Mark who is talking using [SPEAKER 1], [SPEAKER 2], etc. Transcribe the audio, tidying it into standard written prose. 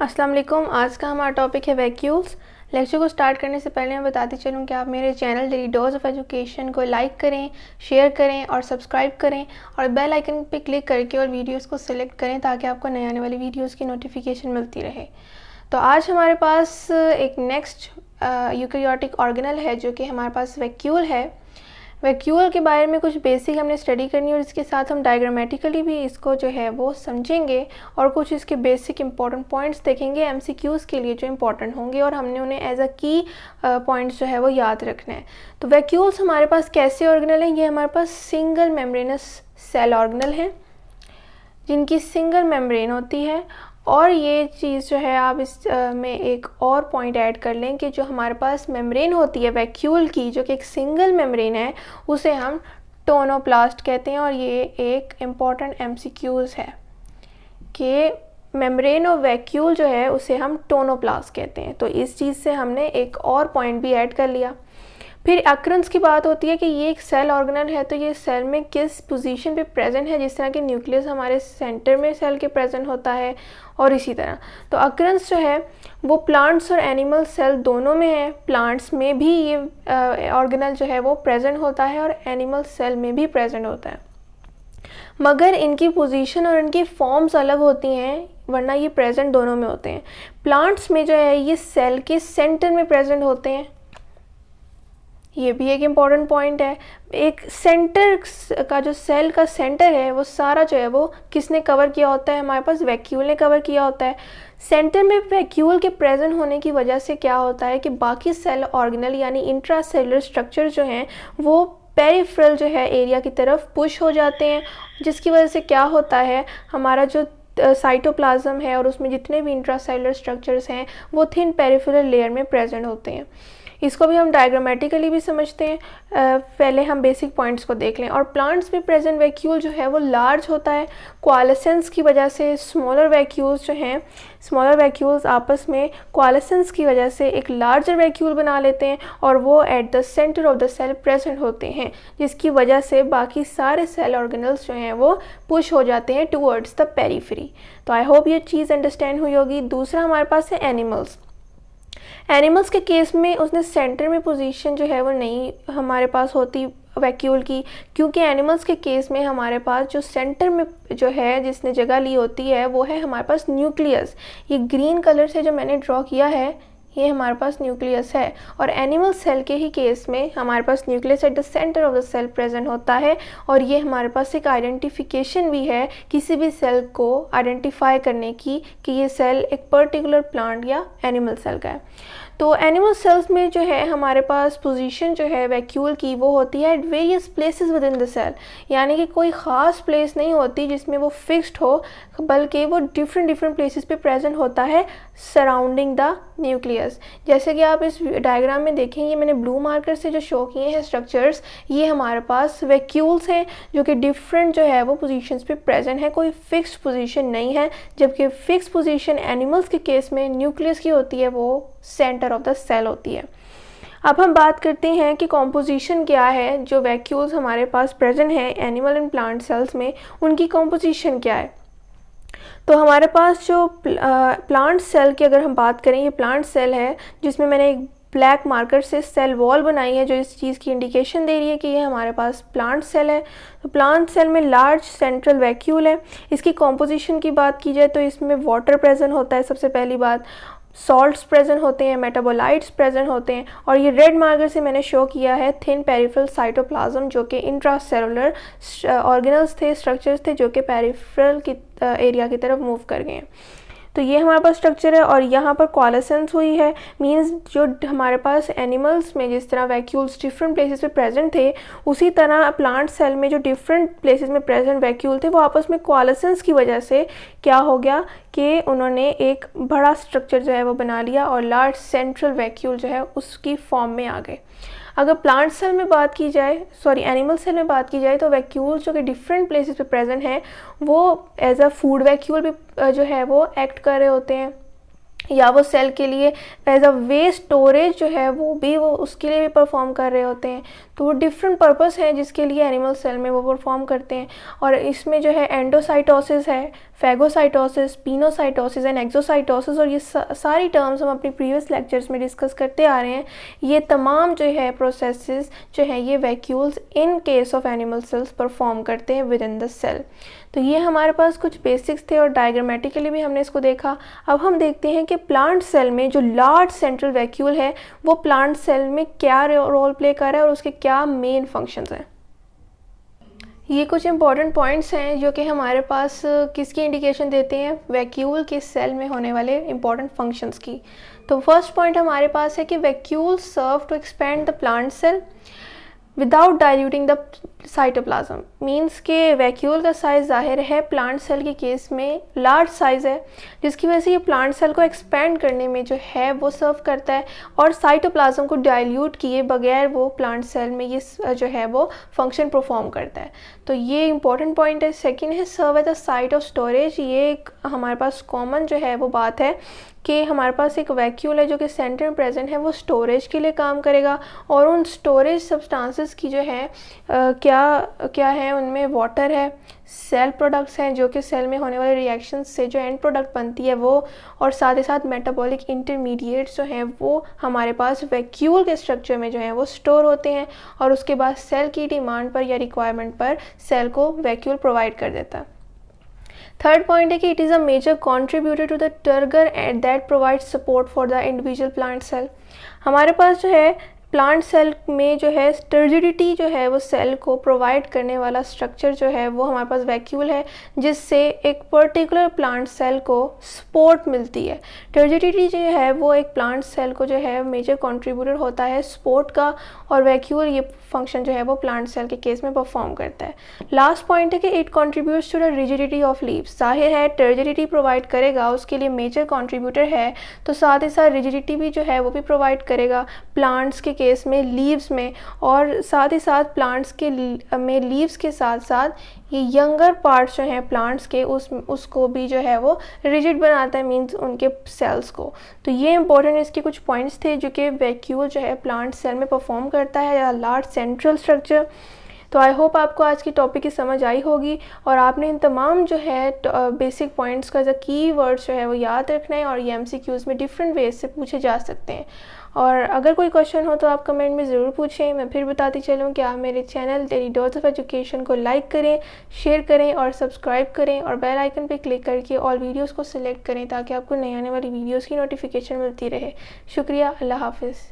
[SPEAKER 1] अस्सलाम वालेकुम। आज का हमारा टॉपिक है वैक्यूल्स। लेक्चर को स्टार्ट करने से पहले मैं बताती चलूँ कि आप मेरे channel daily dose of education को लाइक करें, शेयर करें और सब्सक्राइब करें और बेल आइकन पे क्लिक करके और वीडियोस को सिलेक्ट करें ताकि आपको नए आने वाली वीडियोस की नोटिफिकेशन मिलती रहे। तो आज हमारे पास एक नेक्स्ट यूकैरियोटिक ऑर्गेनल है जो कि हमारे पास वैक्यूल है। वैक्यूल के बारे में कुछ बेसिक हमने स्टडी करनी है और इसके साथ हम डायग्रामेटिकली भी इसको जो है वो समझेंगे और कुछ इसके बेसिक इंपॉर्टेंट पॉइंट्स देखेंगे एमसीक्यूज़ के लिए जो इंपॉर्टेंट होंगे और हमने उन्हें एज अ की पॉइंट्स जो है वो याद रखना है। तो वैक्यूल्स हमारे पास कैसे ऑर्गेनल हैं? ये हमारे पास सिंगल मेम्ब्रेनस सेल ऑर्गेनल हैं जिनकी सिंगल मेम्ब्रेन होती है। और ये चीज़ जो है आप इस में एक और पॉइंट ऐड कर लें कि जो हमारे पास मेम्ब्रेन होती है वैक्यूल की, जो कि एक सिंगल मेम्ब्रेन है, उसे हम टोनोप्लास्ट कहते हैं। और ये एक इम्पॉर्टेंट एमसीक्यूज़ है कि मेम्ब्रेन ऑफ वैक्यूल जो है उसे हम टोनोप्लास्ट कहते हैं। तो इस चीज़ से हमने एक और पॉइंट भी ऐड कर लिया। फिर अक्रंस की बात होती है कि ये एक सेल ऑर्गेनल है, तो ये सेल में किस पोजीशन पे प्रेजेंट है। जिस तरह कि न्यूक्लियस हमारे सेंटर में सेल के प्रेजेंट होता है और इसी तरह तो अक्रंस जो है वो प्लांट्स और एनिमल सेल दोनों में है। प्लांट्स में भी ये ऑर्गेनल जो है वो प्रेजेंट होता है और एनिमल सेल में भी प्रेजेंट होता है, मगर इनकी पोजीशन और इनकी फॉर्म्स अलग होती हैं, वरना ये प्रेजेंट दोनों में होते हैं। प्लांट्स में जो है ये सेल के सेंटर में प्रेजेंट होते हैं, ये भी एक इम्पॉर्टेंट पॉइंट है। एक सेंटर का जो सेल का सेंटर है वो सारा जो है वो किसने कवर किया होता है? हमारे पास वैक्यूल ने कवर किया होता है। सेंटर में वैक्यूल के प्रेजेंट होने की वजह से क्या होता है कि बाकी सेल ऑर्गेनल यानी इंट्रासेलुलर स्ट्रक्चर जो हैं वो पेरिफेरल जो है एरिया की तरफ पुश हो जाते हैं, जिसकी वजह से क्या होता है हमारा जो साइटोप्लाज्म है और उसमें जितने भी इंट्रासेलुलर स्ट्रक्चर्स हैं वो थिन पेरिफेरल लेयर में प्रेजेंट होते हैं। इसको भी हम डायग्रामेटिकली भी समझते हैं। पहले हम बेसिक पॉइंट्स को देख लें। और प्लांट्स में प्रेजेंट वैक्यूल जो है वो लार्ज होता है। कोआलेसेंस की वजह से स्मॉलर वैक्यूल्स जो हैं, स्मॉलर वैक्यूल्स आपस में कोआलेसेंस की वजह से एक लार्जर वैक्यूल बना लेते हैं और वो at the centre of the cell present होते हैं, जिसकी वजह से बाकी सारे सेल ऑर्गेनल्स जो हैं वो पुश हो जाते हैं टूवर्ड्स द पेरिफेरी। तो आई होप ये चीज़ अंडरस्टैंड हुई होगी। दूसरा हमारे पास है एनिमल्स। एनिमल्स के केस में उसने सेंटर में पोजीशन जो है वो नहीं हमारे पास होती वैक्यूल की, क्योंकि एनिमल्स के केस में हमारे पास जो सेंटर में जो है जिसने जगह ली होती है वो है हमारे पास न्यूक्लियस। ये ग्रीन कलर से जो मैंने ड्रॉ किया है ये हमारे पास न्यूक्लियस है। और एनिमल सेल के ही केस में हमारे पास nucleus at the centre of the cell present होता है और ये हमारे पास एक आइडेंटिफिकेशन भी है किसी भी सेल को आइडेंटिफाई करने की कि ये सेल एक पर्टिकुलर प्लांट या एनिमल सेल का है। तो एनिमल सेल्स में जो है हमारे पास पोजीशन जो है वैक्यूल की वो होती है at various places within the cell, यानी कि कोई ख़ास प्लेस नहीं होती जिसमें वो फिक्स्ड हो, बल्कि वो डिफरेंट प्लेसेस पे प्रेजेंट होता है सराउंडिंग द न्यूक्लियस। जैसे कि आप इस डायग्राम में देखेंगे मैंने ब्लू मार्कर से जो शो किए हैं स्ट्रक्चर्स, ये हमारे पास वैक्यूल्स हैं जो कि डिफरेंट जो है वो पोजीशंस पे प्रेजेंट है, कोई फिक्स्ड पोजीशन नहीं है। जबकि फिक्स पोजीशन एनिमल्स के केस में न्यूक्लियस की होती है, वो सेंटर ऑफ द सेल होती है। अब हम बात करते हैं कि कॉम्पोजिशन क्या है जो वैक्यूल्स हमारे पास प्रेजेंट है एनिमल एंड प्लांट सेल्स में, उनकी कॉम्पोजिशन क्या है। तो हमारे पास जो प्लांट सेल की अगर हम बात करें, ये प्लांट सेल है जिसमें मैंने एक ब्लैक मार्कर से सेल वॉल बनाई है जो इस चीज़ की इंडिकेशन दे रही है कि ये हमारे पास प्लांट सेल है। तो प्लांट सेल में लार्ज सेंट्रल वैक्यूल है। इसकी कॉम्पोजिशन की बात की जाए तो इसमें वाटर प्रेजेंट होता है, सबसे पहली बात सॉल्ट्स प्रेजेंट होते हैं, मेटाबोलाइट्स प्रेजेंट होते हैं। और ये रेड मार्कर से मैंने शो किया है थिन पेरिफेरल साइटोप्लाज्म जो कि इंट्रासेलुलर ऑर्गेनल्स थे, स्ट्रक्चर्स थे जो कि पेरिफेरल की एरिया की तरफ मूव कर गए हैं। तो ये हमारे पास स्ट्रक्चर है और यहाँ पर कोआलेसेंस हुई है, मींस जो हमारे पास एनिमल्स में जिस तरह वैक्यूल्स डिफरेंट प्लेसेस पे प्रेजेंट थे, उसी तरह प्लांट सेल में जो डिफरेंट प्लेसेस में प्रेजेंट वैक्यूल थे वो आपस में कोआलेसेंस की वजह से क्या हो गया कि उन्होंने एक बड़ा स्ट्रक्चर जो है वो बना लिया और लार्ज सेंट्रल वैक्यूल जो है उसकी फॉर्म में आ गए। अगर प्लांट सेल में बात की जाए, एनिमल सेल में बात की जाए, तो वैक्यूल्स जो कि डिफरेंट प्लेसेस पे प्रेजेंट हैं वो एज अ फूड वैक्यूल भी जो है वो एक्ट कर रहे होते हैं। या वो सेल के लिए एज अ वेस्ट स्टोरेज जो है वो उसके लिए भी परफॉर्म कर रहे होते हैं। तो वो डिफरेंट पर्पस है जिसके लिए एनिमल सेल में वो परफॉर्म करते हैं। और इसमें जो है एंडोसाइटोसिस है, फैगोसाइटोसिस, पिनोसाइटोसिस एंड एक्सोसाइटोसिस, और ये सारी टर्म्स हम अपनी प्रीवियस लेक्चर्स में डिस्कस करते आ रहे हैं। ये तमाम जो है प्रोसेसेस जो है ये vacuoles in case of animal cells perform करते हैं विद इन द सेल। तो ये हमारे पास कुछ बेसिक्स थे और डायग्रामेटिकली भी हमने इसको देखा। अब हम देखते हैं कि प्लांट सेल में जो लार्ज सेंट्रल वैक्यूल है वो प्लांट सेल में क्या रोल प्ले कर रहा है और उसके क्या मेन फंक्शंस हैं। ये कुछ इंपॉर्टेंट पॉइंट्स हैं जो कि हमारे पास किसकी इंडिकेशन देते हैं, वैक्यूल के सेल में होने वाले इंपॉर्टेंट फंक्शंस की। तो फर्स्ट पॉइंट हमारे पास है कि vacuole serve to expand the plant cell without diluting the cytoplasm. Means के वैक्यूल का साइज़ ज़ाहिर है प्लांट सेल के केस में लार्ज साइज़ है, जिसकी वजह से ये प्लांट सेल को एक्सपेंड करने में जो है वो सर्व करता है, और साइटोप्लाज्म को डाइल्यूट किए बगैर वो प्लांट सेल में ये जो है वो फंक्शन परफॉर्म करता है। तो ये इंपॉर्टेंट पॉइंट है। सेकेंड है serve at the site of storage. ये एक हमारे पास कॉमन जो है वो बात है कि हमारे पास एक वैक्यूल है जो कि सेंटर में प्रेजेंट है, वो स्टोरेज के लिए काम करेगा, और उन स्टोरेज सब्सटेंसेस की जो है क्या है, उनमें वाटर है, सेल प्रोडक्ट्स हैं जो कि सेल में होने वाले रिएक्शन से जो एंड प्रोडक्ट बनती है वो, और साथ ही साथ मेटाबॉलिक इंटरमीडिएट्स जो हैं वो हमारे पास वैक्यूल के स्ट्रक्चर में जो है वो स्टोर होते हैं, और उसके बाद सेल की डिमांड पर या रिक्वायरमेंट पर सेल को वैक्यूल प्रोवाइड कर देता है। थर्ड पॉइंट है कि it is a major contributor to the turgor and that provide support for the individual plant cell. हमारे पास जो है प्लांट सेल में जो है टर्जिडिटी जो है वो सेल को प्रोवाइड करने वाला स्ट्रक्चर जो है वो हमारे पास वैक्यूल है, जिससे एक पर्टिकुलर प्लांट सेल को सपोर्ट मिलती है। टर्जिडिटी जो है वो एक प्लांट सेल को जो है मेजर कंट्रीब्यूटर होता है सपोर्ट का, और वैक्यूल ये फंक्शन जो है वो प्लांट सेल के केस में परफॉर्म करता है। लास्ट पॉइंट है कि it contributes to the rigidity of leaves. जाहिर है टर्जिडिटी प्रोवाइड करेगा, उसके लिए मेजर कंट्रीब्यूटर है, तो साथ ही साथ रिजिडिटी भी जो है वो भी प्रोवाइड करेगा प्लांट्स के केस में, लीव्स में, और साथ ही साथ प्लांट्स के में लीव्स के साथ साथ ये यंगर पार्ट्स जो हैं प्लांट्स के उसको भी जो है वो रिजिड बनाता है, मींस उनके सेल्स को। तो ये इंपॉर्टेंट इसके कुछ पॉइंट्स थे जो कि वैक्यूल जो है प्लांट सेल में परफॉर्म करता है, या लार्ज सेंट्रल स्ट्रक्चर। तो आई होप आपको आज की टॉपिक की समझ आई होगी, और आपने इन तमाम जो है बेसिक पॉइंट्स का जो की वर्ड्स जो है वो याद रखना है, और ये MCQs में डिफरेंट वेज से पूछे जा सकते हैं। और अगर कोई क्वेश्चन हो तो आप कमेंट में ज़रूर पूछें। मैं फिर बताती चलूँ कि आप मेरे channel daily dose of education को लाइक करें, शेयर करें और सब्सक्राइब करें, और बेल आइकन पर क्लिक करके ऑल वीडियोज़ को सिलेक्ट करें ताकि आपको नई आने वाली वीडियोज़ की नोटिफिकेशन मिलती रहे। शुक्रिया, अल्लाह हाफिज़।